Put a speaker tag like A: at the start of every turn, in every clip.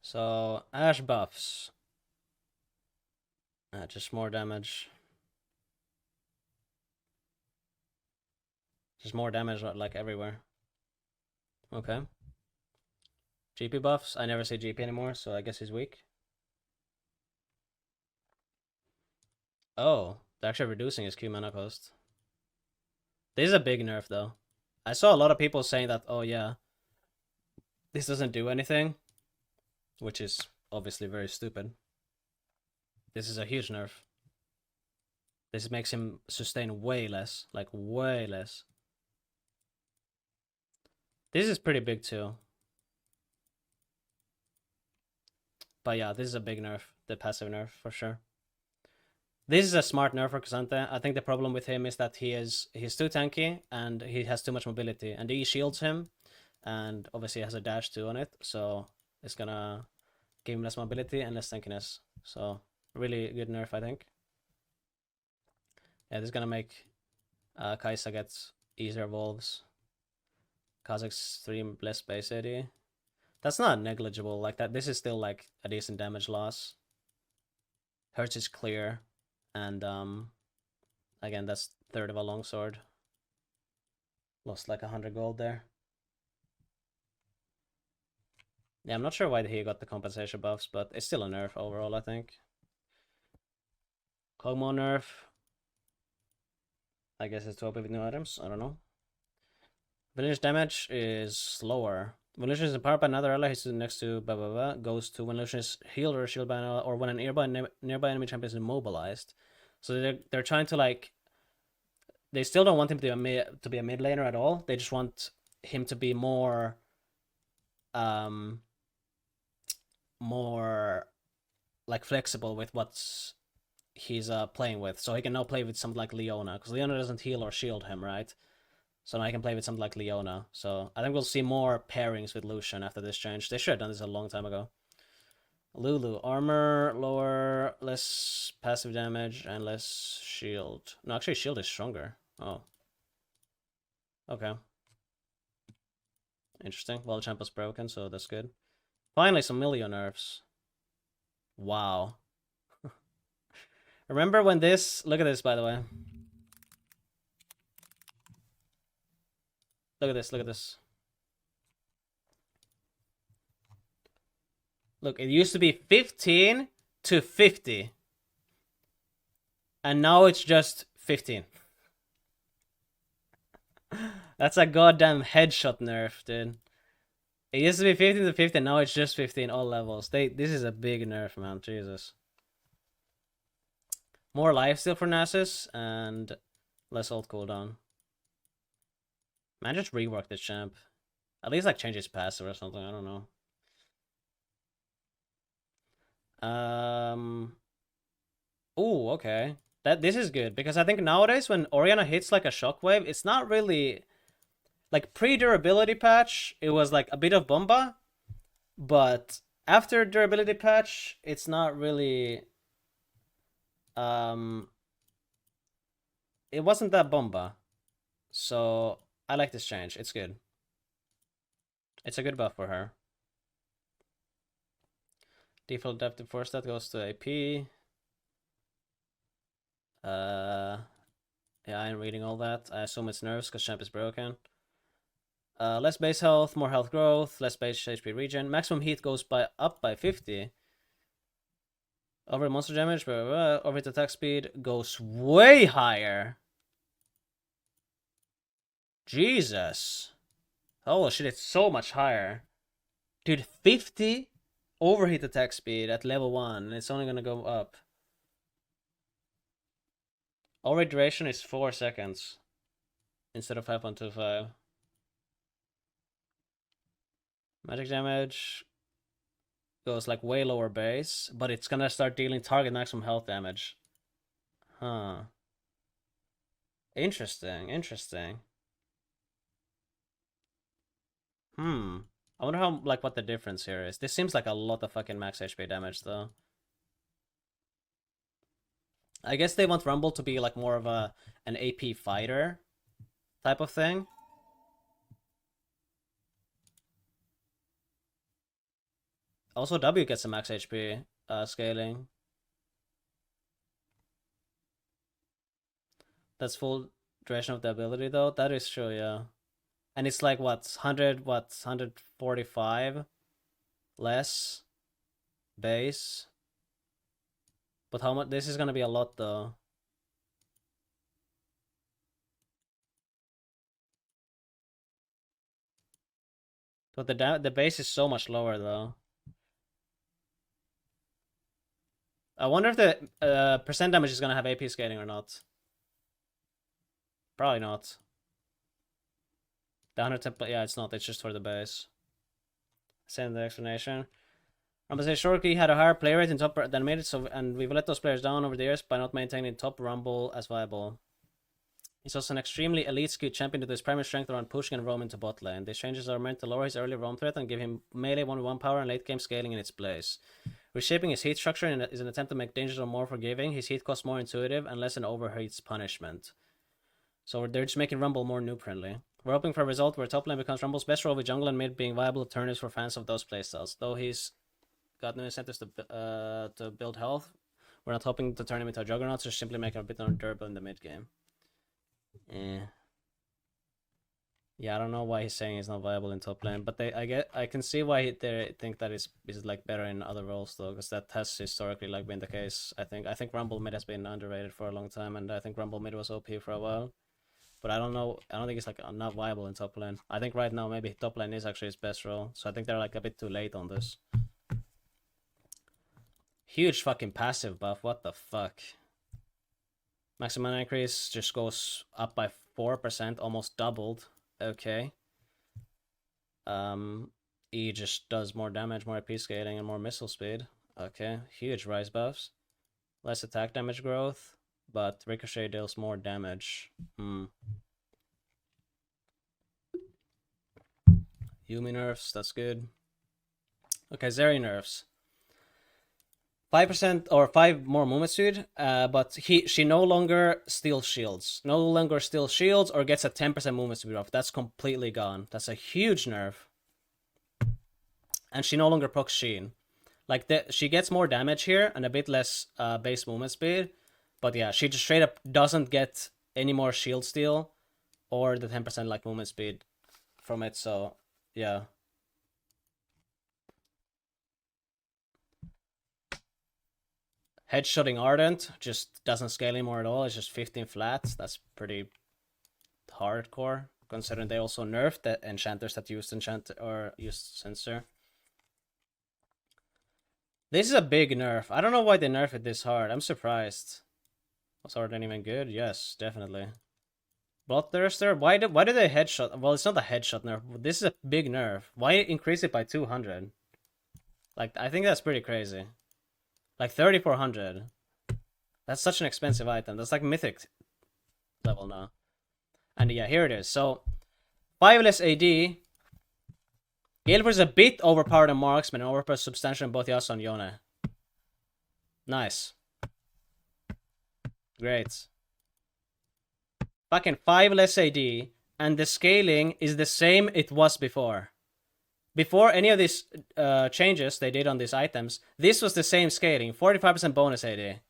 A: So, Ash buffs. Just more damage. Just more damage, like, everywhere. Okay. GP buffs. I never say GP anymore, so I guess he's weak. Oh, they're actually reducing his Q mana cost. This is a big nerf, though. I saw a lot of people saying that, oh yeah, this doesn't do anything, which is obviously very stupid. This is a huge nerf. This makes him sustain way less, like way less. This is pretty big too. But yeah, this is a big nerf, the passive nerf for sure. This is a smart nerf for K'Sante. I think the problem with him is that he's too tanky and he has too much mobility, and he shields him, and obviously has a dash too on it, so it's gonna give him less mobility and less tankiness. So really good nerf, I think. Yeah, this is gonna make Kai'Sa get easier evolves. Kha'Zix 3 less base AD. That's not negligible. Like that, this is still like a decent damage loss. Hertz is clear, and again, that's third of a longsword. Lost like 100 gold there. Yeah, I'm not sure why he got the compensation buffs, but it's still a nerf overall, I think. Kog'Maw nerf. I guess it's to open with new items. I don't know. Village damage is slower. When Lucian is empowered by another ally, he's next to blah blah blah. Goes to when Lucian is healed or shielded by an ally, or when a nearby enemy champion is immobilized. So they're trying to like. They still don't want him to be a mid laner at all. They just want him to be more more like flexible with what's he's playing with. So he can now play with something like Leona, because Leona doesn't heal or shield him, right? So now I can play with something like Leona. So I think we'll see more pairings with Lucian after this change. They should have done this a long time ago. Lulu, armor lower, less passive damage, and less shield. No, actually shield is stronger. Oh. Okay. Interesting. Well, the champ was broken, so that's good. Finally, some million nerfs. Wow. Remember when this... Look at this, by the way. Look at this, look at this. Look, it used to be 15 to 50. And now it's just 15. That's a goddamn headshot nerf, dude. It used to be 15 to 50, now it's just 15 all levels. This is a big nerf, man. Jesus. More lifesteal for Nasus and less ult cooldown. Man, just rework this champ. At least like change his passive or something. I don't know. Oh, okay. This is good because I think nowadays when Orianna hits like a shockwave, it's not really like pre-durability patch. It was like a bit of bomba, but after durability patch, it's not really. It wasn't that bomba, so I like this change. It's good. It's a good buff for her. Default adaptive force that goes to AP. Yeah, I'm reading all that. I assume it's nerfs because champ is broken. Less base health, more health growth, less base HP regen. Maximum heat goes up by 50. Over monster damage, blah, blah, blah. Overhit attack speed goes way higher. Jesus. Oh shit, it's so much higher. Dude, 50 overhit attack speed at level 1, and it's only gonna go up. Overhit duration is 4 seconds instead of 5.25. Magic damage goes like way lower base, but it's gonna start dealing target maximum health damage. Huh. Interesting, interesting. I wonder how, like, what the difference here is. This seems like a lot of fucking max HP damage, though. I guess they want Rumble to be, like, more of an AP fighter type of thing. Also, W gets a max HP scaling. That's full duration of the ability, though. That is true, yeah. And it's like, what, 145 less base? But how much? This is gonna be a lot, though. But the base is so much lower, though. I wonder if the percent damage is gonna have AP scaling or not. Probably not. The 110, yeah, it's not. It's just for the base. Send the explanation. Rumble says Shorky had a higher play rate in top than made it, so and we've let those players down over the years by not maintaining top Rumble as viable. He's also an extremely elite skilled champion with his primary strength around pushing and roam into bot lane. These changes are meant to lower his early roam threat and give him melee 1v1 power and late game scaling in its place. Reshaping his heat structure is an attempt to make dangers more forgiving. His heat costs more intuitive and less an overheat's punishment. So they're just making Rumble more noob friendly. We're hoping for a result where top lane becomes Rumble's best role with jungle and mid being viable alternatives for fans of those playstyles. Though he's got no incentives to build health, we're not hoping to turn him into a juggernaut, just simply make him a bit more durable in the mid game. Yeah, I don't know why he's saying he's not viable in top lane, but I can see why they think that is like better in other roles though, because that has historically like been the case. I think Rumble mid has been underrated for a long time, and I think Rumble mid was OP for a while. But I don't know. I don't think it's like not viable in top lane. I think right now maybe top lane is actually his best role. So I think they're like a bit too late on this. Huge fucking passive buff. What the fuck? Maximum increase just goes up by 4%, almost doubled. Okay. E just does more damage, more AP scaling, and more missile speed. Okay. Huge rise buffs. Less attack damage growth, but Ricochet deals more damage. Yumi nerfs, that's good. Okay, Zeri nerfs. 5% or 5 more movement speed, but she no longer steals shields. No longer steals shields or gets a 10% movement speed off. That's completely gone. That's a huge nerf. And she no longer procs Sheen. Like, she gets more damage here and a bit less base movement speed. But yeah, she just straight up doesn't get any more shield steal or the 10% like movement speed from it, so yeah. Headshotting Ardent just doesn't scale anymore at all. It's just 15 flats. That's pretty hardcore, considering they also nerfed the enchanters that used enchant or used censor. This is a big nerf. I don't know why they nerf it this hard. I'm surprised. Was Ardent even good? Yes, definitely. Bloodthirster? Why do they headshot? Well, it's not a headshot nerf. This is a big nerf. Why increase it by 200? Like, I think that's pretty crazy. Like 3,400. That's such an expensive item. That's like mythic level now. And yeah, here it is. So 5 less AD. Galeforce is a bit overpowered on marksman and overpowered substantial in both Yasuo and Yone. Nice. Great. Fucking 5 less AD, and the scaling is the same it was before. Before any of these changes they did on these items, this was the same scaling, 45% bonus AD.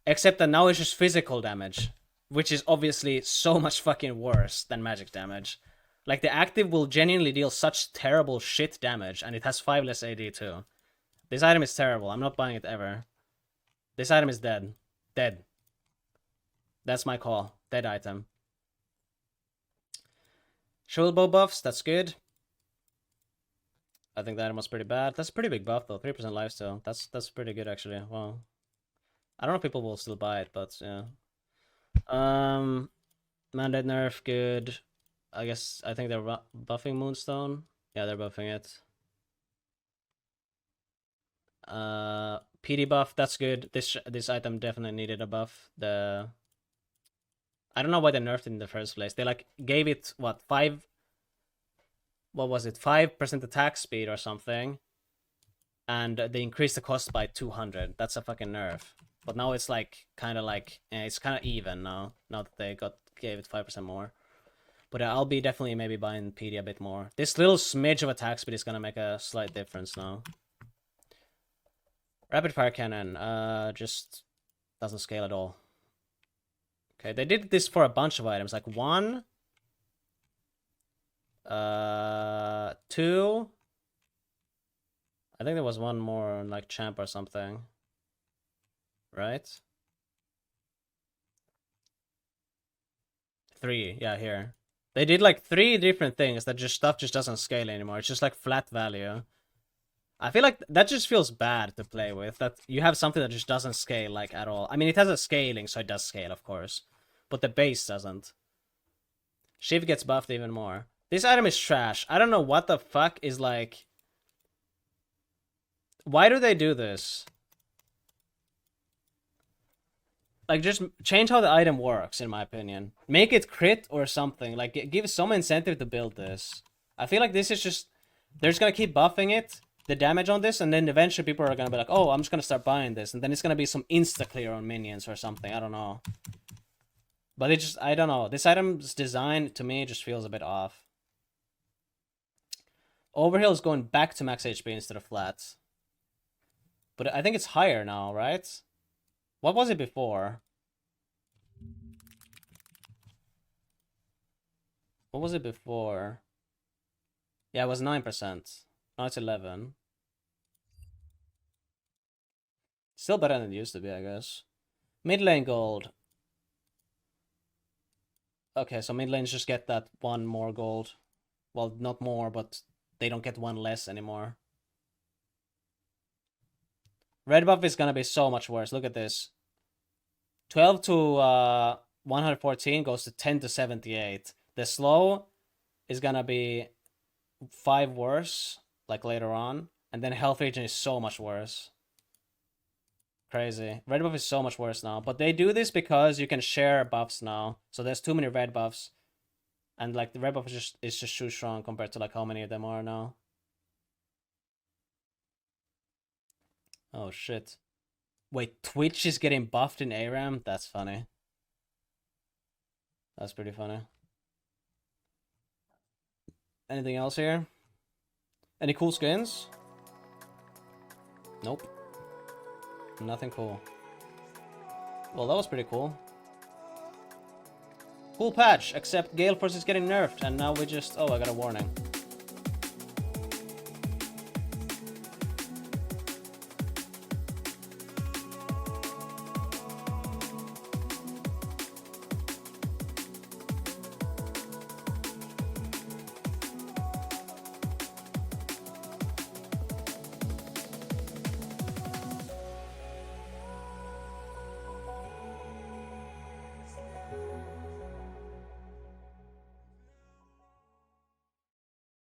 A: Except that now it's just physical damage, which is obviously so much fucking worse than magic damage. Like, the active will genuinely deal such terrible shit damage, and it has 5 less AD too. This item is terrible. I'm not buying it ever. This item is dead. Dead. That's my call. Dead item. Shield bow buffs, that's good. I think that item was pretty bad. That's a pretty big buff though. 3% lifesteal. That's pretty good actually. Well, I don't know if people will still buy it, but yeah. Mandate nerf, good. I think they're buffing Moonstone. Yeah, they're buffing it. PD buff, that's good. This item definitely needed a buff. I don't know why they nerfed it in the first place. They like gave it what 5 5% attack speed or something, and they increased the cost by 200. That's a fucking nerf. But now it's like kind of like it's kind of even now. Now that they gave it 5% more. But I'll be definitely maybe buying PD a bit more. This little smidge of attack speed is gonna make a slight difference now. Rapid fire cannon, just doesn't scale at all. Okay, they did this for a bunch of items, like 1, 2. I think there was one more, like champ or something. Right? 3, yeah, here. They did like 3 different things that just stuff just doesn't scale anymore. It's just like flat value. I feel like that just feels bad to play with. That you have something that just doesn't scale like at all. I mean, it has a scaling, so it does scale, of course. But the base doesn't. Shiv gets buffed even more. This item is trash. I don't know what the fuck is like... Why do they do this? Like, just change how the item works, in my opinion. Make it crit or something. Like, give some incentive to build this. I feel like this is just... They're just gonna keep buffing it, the damage on this, and then eventually people are gonna be like, oh, I'm just gonna start buying this. And then it's gonna be some insta-clear on minions or something. I don't know. But it just... I don't know. This item's design, to me, just feels a bit off. Overheal is going back to max HP instead of flat. But I think it's higher now, right? What was it before? What was it before? Yeah, it was 9%. Now it's 11. Still better than it used to be, I guess. Mid lane gold. Okay, so mid lanes just get that 1 more gold. Well, not more, but they don't get 1 less anymore. Red buff is gonna be so much worse. Look at this. 12 to 114 goes to 10 to 78. The slow is gonna be 5 worse, like later on. And then health regen is so much worse. Crazy. Red buff is so much worse now. But they do this because you can share buffs now. So there's too many red buffs. And like the red buff is just too strong compared to like how many of them are now. Oh shit. Wait, Twitch is getting buffed in ARAM? That's funny. That's pretty funny. Anything else here? Any cool skins? Nope. Nothing cool. Well, that was pretty cool. Cool patch, except Galeforce is getting nerfed, and now we just... Oh, I got a warning.